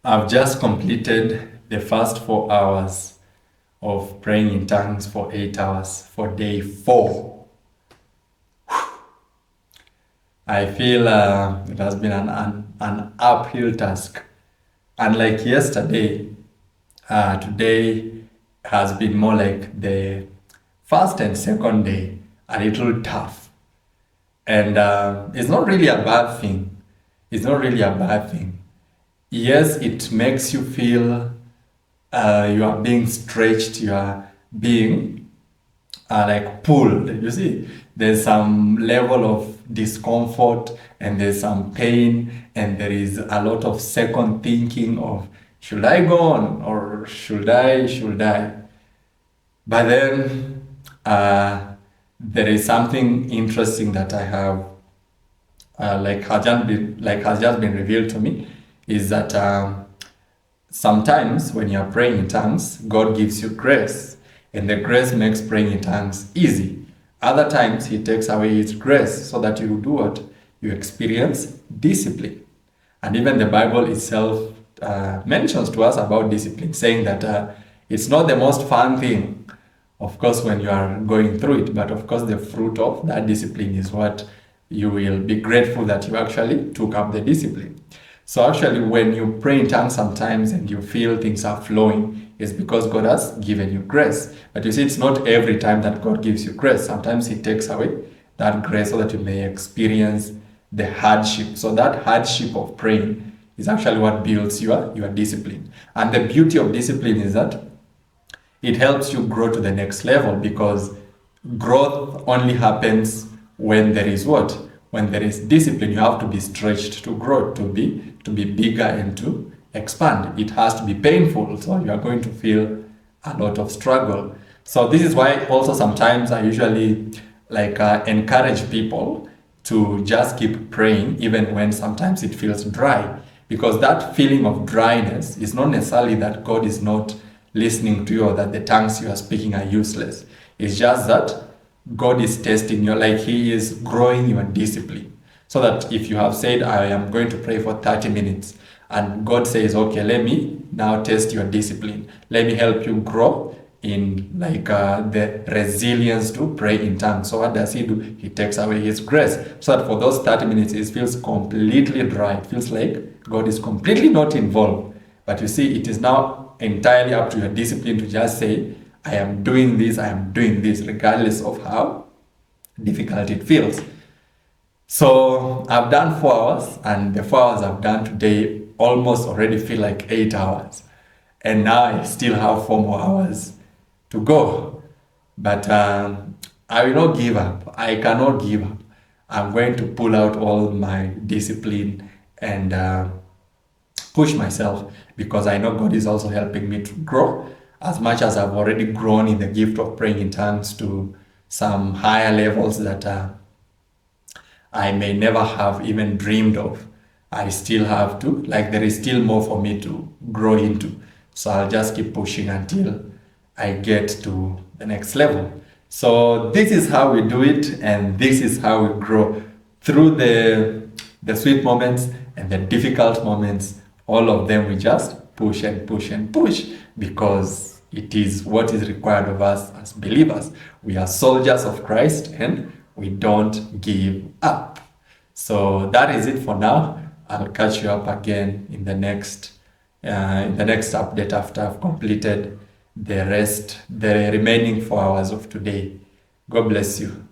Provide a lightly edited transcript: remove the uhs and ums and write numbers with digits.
I've just completed the first 4 hours of praying in tongues for 8 hours for day 4. I feel it has been an uphill task. Unlike yesterday, today has been more like the first and second day, a little tough. And it's not really a bad thing. It's not really a bad thing. Yes, it makes you feel you are being stretched, you are being like pulled. You see, there's some level of discomfort and there's some pain and there is a lot of second thinking of should I go on or should I? But then there is something interesting that I have has just been revealed to me is that sometimes when you're praying in tongues, God gives you grace, and the grace makes praying in tongues easy. Other times, He takes away His grace so that you do what? You experience discipline. And even the Bible itself mentions to us about discipline, saying that it's not the most fun thing, of course, when you are going through it, but of course, the fruit of that discipline is what you will be grateful that you actually took up the discipline. So actually, when you pray in tongues sometimes and you feel things are flowing, it's because God has given you grace. But you see, it's not every time that God gives you grace. Sometimes He takes away that grace so that you may experience the hardship. So that hardship of praying is actually what builds your discipline. And the beauty of discipline is that it helps you grow to the next level, because growth only happens when there is what? When there is discipline. You have to be stretched to grow, to be bigger and to expand. It has to be painful, so you are going to feel a lot of struggle. So this is why also sometimes I usually encourage people to just keep praying even when sometimes it feels dry, because that feeling of dryness is not necessarily that God is not listening to you or that the tongues you are speaking are useless. It's just that God is testing you, like He is growing your discipline. So that if you have said, I am going to pray for 30 minutes, and God says, okay, let me now test your discipline. Let me help you grow in the resilience to pray in tongues. So what does He do? He takes away His grace. So that for those 30 minutes, it feels completely dry. It feels like God is completely not involved. But you see, it is now entirely up to your discipline to just say, I am doing this, regardless of how difficult it feels. So I've done 4 hours, and the 4 hours I've done today almost already feel like 8 hours. And now I still have 4 more hours to go. But I will not give up. I cannot give up. I'm going to pull out all my discipline and push myself, because I know God is also helping me to grow. As much as I've already grown in the gift of praying in tongues to some higher levels that I may never have even dreamed of, I still have to, there is still more for me to grow into. So I'll just keep pushing until I get to the next level. So this is how we do it, and this is how we grow through the sweet moments and the difficult moments. All of them we just push and push and push, because it is what is required of us as believers. We are soldiers of Christ and we don't give up. So that is it for now. I'll catch you up again in the next update after I've completed the remaining 4 hours of today. God bless you.